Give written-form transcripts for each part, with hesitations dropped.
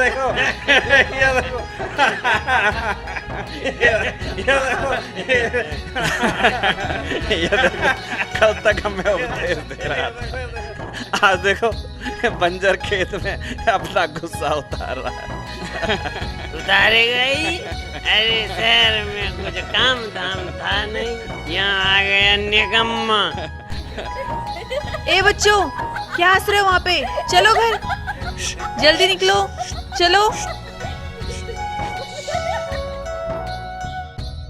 देखो ये देखो ये देखो कल तक हमें उपदेश दे रहा था, आज देखो बंजर खेत में अपना गुस्सा उतार रहा है। उतारे गई? अरे शहर में कुछ काम धाम था नहीं, यहाँ आ गया निकम्मा। ए बच्चों, क्या हंस रहे हो वहाँ पे? चलो घर, जल्दी निकलो, चलो।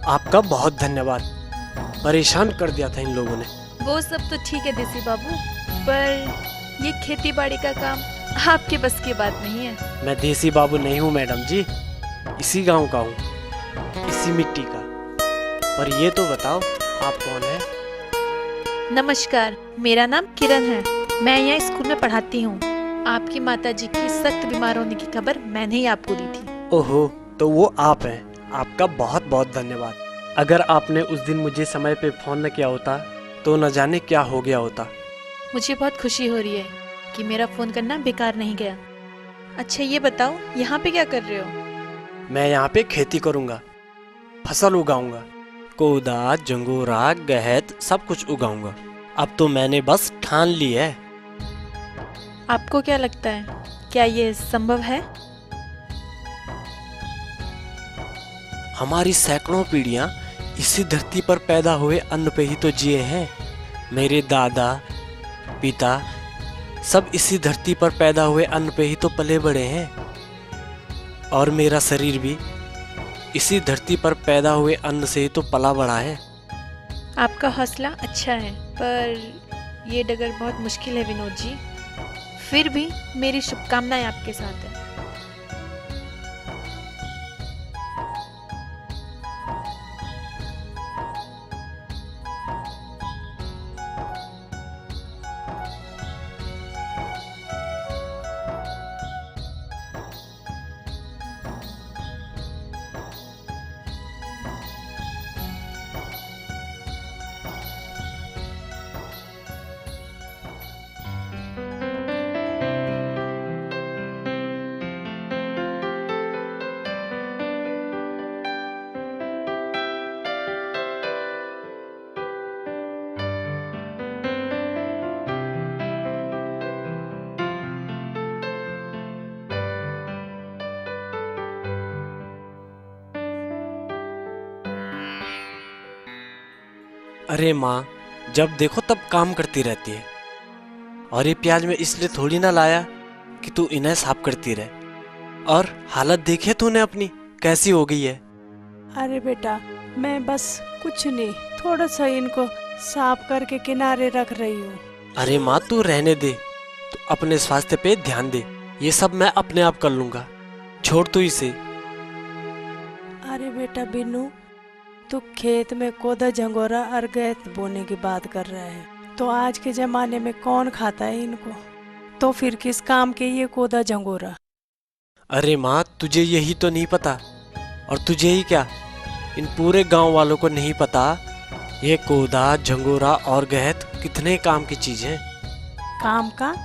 आपका बहुत धन्यवाद, परेशान कर दिया था इन लोगों ने। वो सब तो ठीक है देसी बाबू, पर ये खेती बाड़ी का काम आपके बस की बात नहीं है। मैं देसी बाबू नहीं हूँ मैडम जी, इसी गांव का हूँ, इसी मिट्टी का। पर ये तो बताओ आप कौन है? नमस्कार, मेरा नाम किरण है। मैं यहाँ स्कूल में पढ़ाती हूँ। आपकी माताजी की सख्त बीमार होने की खबर मैंने ही आपको दी थी। ओहो, तो वो आप हैं। आपका बहुत बहुत धन्यवाद। अगर आपने उस दिन मुझे समय पे फोन न किया होता तो न जाने क्या हो गया होता। मुझे बहुत खुशी हो रही है कि मेरा फोन करना बेकार नहीं गया। अच्छा ये बताओ, यहाँ पे क्या कर रहे हो? मैं यहाँ पे खेती करूँगा, फसल उगाऊंगा, कोदा, जंगोरा, गहत सब कुछ उगाऊंगा। अब तो मैंने बस ठान ली है। आपको क्या लगता है, क्या ये संभव है? हमारी सैकड़ों पीढ़ियां इसी धरती पर पैदा हुए अन्न पे ही तो जिए हैं। मेरे दादा पिता सब इसी धरती पर पैदा हुए अन्न पे ही तो पले बड़े हैं, और मेरा शरीर भी इसी धरती पर पैदा हुए अन्न से ही तो पला बढ़ा है। आपका हौसला अच्छा है, पर ये डगर बहुत मुश्किल है विनोद जी। फिर भी मेरी शुभकामनाएं आपके साथ है। अरे माँ, जब देखो तब काम करती रहती है। और ये प्याज मैं इसलिए थोड़ी ना लाया कि तू इन्हें साफ करती रहे। और हालत देखिए तूने अपनी कैसी हो गई है। अरे बेटा, मैं बस कुछ नहीं, थोड़ा सा इनको साफ करके किनारे रख रही हूँ। अरे माँ, तू रहने दे, तू अपने स्वास्थ्य पे ध्यान दे। ये सब मैं अपने आप कर लूंगा, छोड़ तू इसे। अरे बेटा बिन्नू, तू खेत में कोदा, झंगोरा और गैत बोने की बात कर रहा है, तो आज के जमाने में कौन खाता है इनको? तो फिर किस काम के ये कोदा झंगोरा? अरे माँ, तुझे यही तो नहीं पता, और तुझे ही क्या, इन पूरे गांव वालों को नहीं पता ये कोदा, झंगोरा और गहत कितने काम की चीज है। काम का?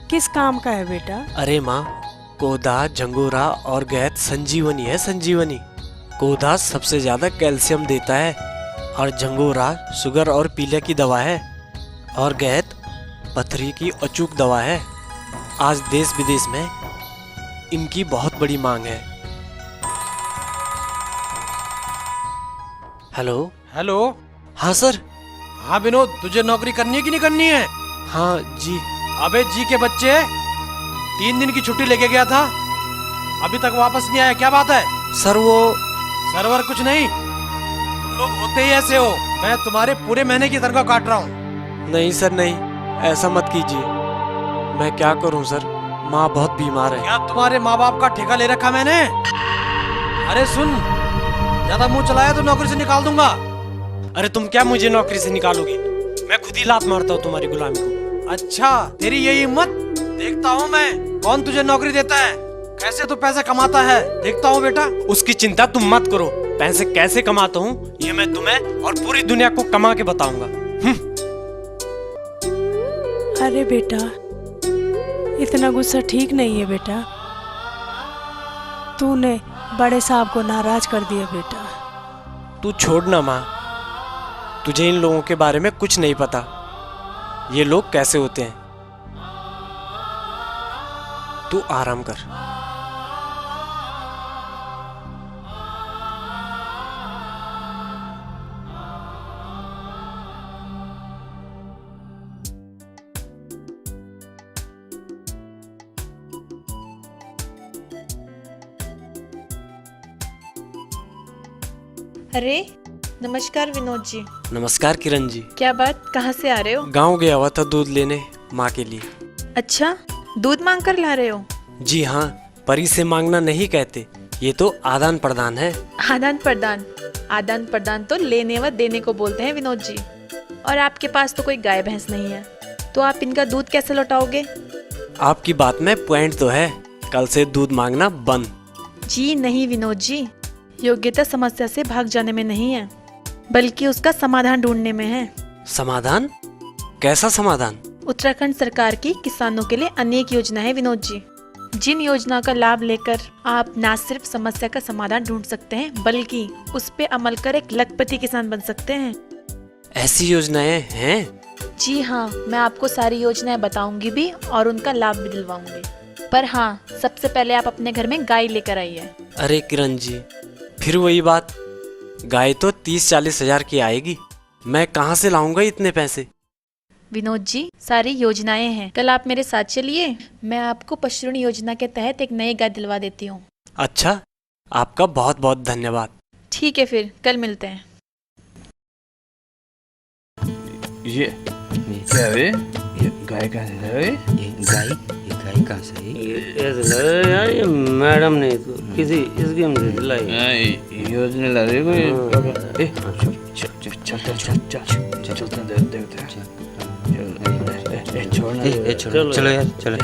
किस काम का है बेटा? अरे माँ, कोदा, झंगोरा और गहत संजीवनी है, संजीवनी। कोदा सबसे ज्यादा कैल्शियम देता है, और झंगोरा शुगर और पीलिया की दवा है, और गहत पथरी की अचूक दवा है। आज देश विदेश में इनकी बहुत बड़ी मांग है। हेलो। हेलो। हाँ सर। हाँ विनोद, तुझे नौकरी करनी है कि नहीं करनी है? हाँ जी। अबे जी के बच्चे, 3 दिन की छुट्टी लेके गया था, अभी तक वापस नहीं आया, क्या बात है? सर वो सर्वर कुछ नहीं, तुम लोग होते ही ऐसे हो। मैं तुम्हारे पूरे महीने की तनख्वाह काट रहा हूँ। नहीं सर नहीं, ऐसा मत कीजिए। मैं क्या करूँ सर, माँ बहुत बीमार है। क्या तुम्हारे माँ बाप का ठेका ले रखा मैंने? अरे सुन, ज्यादा मुंह चलाया तो नौकरी से निकाल दूंगा। अरे तुम क्या मुझे नौकरी से निकालोगे? मैं खुद ही लात मारता हूँ तुम्हारी गुलामी को। अच्छा, तेरी यही हिम्मत? देखता हूँ मैं कौन तुझे नौकरी देता है, कैसे तू पैसे कमाता है, देखता हूँ बेटा। उसकी चिंता तुम मत करो, पैसे कैसे कमाता हूँ ये मैं तुम्हें और पूरी दुनिया को कमा के बताऊंगा। अरे बेटा, इतना गुस्सा ठीक नहीं है बेटा। तूने बड़े साहब को नाराज कर दिया बेटा। तू छोड़ ना माँ, तुझे इन लोगों के बारे में कुछ नहीं पता, ये लोग कैसे होते हैं। तू आराम कर। अरे नमस्कार विनोद जी। नमस्कार किरण जी। क्या बात, कहाँ से आ रहे हो? गांव गया हुआ था दूध लेने माँ के लिए। अच्छा, दूध मांग कर ला रहे हो? जी हाँ, परी से मांगना नहीं कहते, ये तो आदान प्रदान है। आदान प्रदान? आदान प्रदान तो लेने व देने को बोलते हैं विनोद जी। और आपके पास तो कोई गाय भैंस नहीं है, तो आप इनका दूध कैसे लौटाओगे? आपकी बात में पॉइंट तो है, कल से दूध मांगना बंद। जी नहीं विनोद जी, योग्यता समस्या से भाग जाने में नहीं है, बल्कि उसका समाधान ढूंढने में है। समाधान? कैसा समाधान? उत्तराखंड सरकार की किसानों के लिए अनेक योजनाएं है विनोद जी, जिन योजनाओं का लाभ लेकर आप न सिर्फ समस्या का समाधान ढूंढ सकते हैं, बल्कि उस पे अमल कर एक लखपति किसान बन सकते हैं। ऐसी योजनाएं हैं? जी हाँ, मैं आपको सारी योजनाएं बताऊंगी भी और उनका लाभ भी दिलवाऊंगी। पर हाँ, सबसे पहले आप अपने घर में गाय लेकर आइए। अरे किरण जी, फिर वही बात, गाय तो 30-40 हजार की आएगी, मैं कहाँ से लाऊंगा इतने पैसे? विनोद जी, सारी योजनाएं हैं, कल आप मेरे साथ चलिए, मैं आपको पशु ऋण योजना के तहत एक नई गाय दिलवा देती हूँ। अच्छा, आपका बहुत बहुत धन्यवाद। ठीक है, फिर कल मिलते हैं। ये क्या है? ये गाय कहाँ से है? ये गाय कहाँ से है? यार ये मैडम ने तो किसी स्कीम से दिलाई। योजना ला रही कोई? चल देखते हैं। चलो यार, चलो।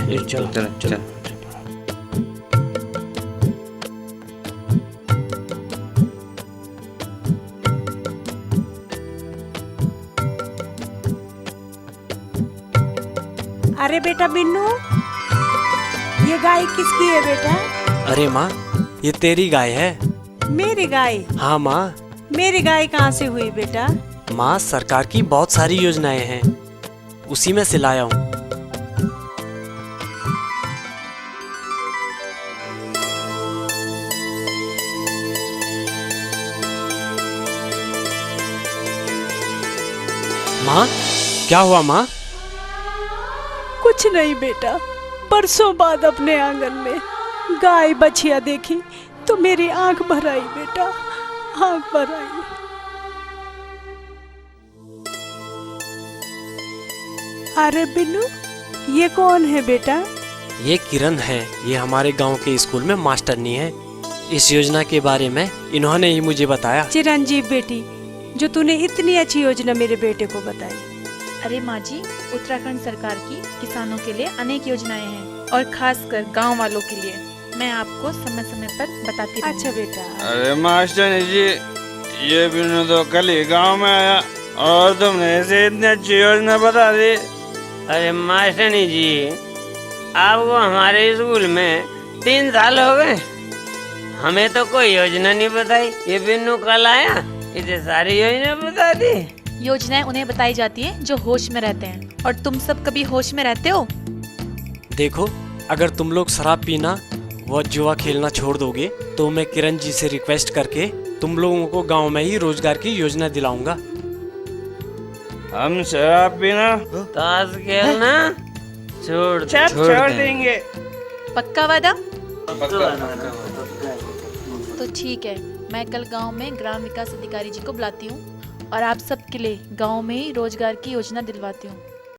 अरे बेटा बिन्नू, ये गाय किसकी है बेटा? अरे माँ, ये तेरी गाय है। मेरी गाय? हाँ माँ। मेरी गाय कहाँ से हुई बेटा? माँ, सरकार की बहुत सारी योजनाएं हैं, उसी में से लाया हूँ। माँ, क्या हुआ माँ? कुछ नहीं बेटा, परसों बाद अपने आंगन में गाय बछिया देखी तो मेरी आंख भर आई बेटा, आंख भर आई। अरे बिन्नू, ये कौन है बेटा? ये किरण है, ये हमारे गांव के स्कूल में मास्टरनी है। इस योजना के बारे में इन्होंने ही मुझे बताया। चिरंजीव बेटी, जो तूने इतनी अच्छी योजना मेरे बेटे को बताई। अरे माँ जी, उत्तराखंड सरकार की किसानों के लिए अनेक योजनाएं हैं और खासकर गांव वालों के लिए। मैं आपको समय समय पर बताती रहूंगी। अच्छा बेटा। अरे मास्टर जी, ये बिन्नू तो कल ही गाँव में आया और तुमने इसे इतनी अच्छी योजना बता दी। अरे मास्टरनी जी, आपको हमारे स्कूल में 3 साल हो गए, हमें तो कोई योजना नहीं बताई। ये बिन्नू कल आया, इसे सारी योजना बता दी। योजनाएं उन्हें बताई जाती हैं जो होश में रहते हैं, और तुम सब कभी होश में रहते हो? देखो, अगर तुम लोग शराब पीना व जुआ खेलना छोड़ दोगे तो मैं किरण जी से रिक्वेस्ट करके तुम लोगों को गांव में ही रोजगार की योजना दिलाऊंगा। हम शराब पीना, ताश खेलना छोड़ देंगे। पक्का वादा? तो ठीक है, मैं कल गांव में ग्राम विकास अधिकारी जी को बुलाती हूँ और आप सबके लिए गांव में ही रोजगार की योजना दिलवाती हूँ।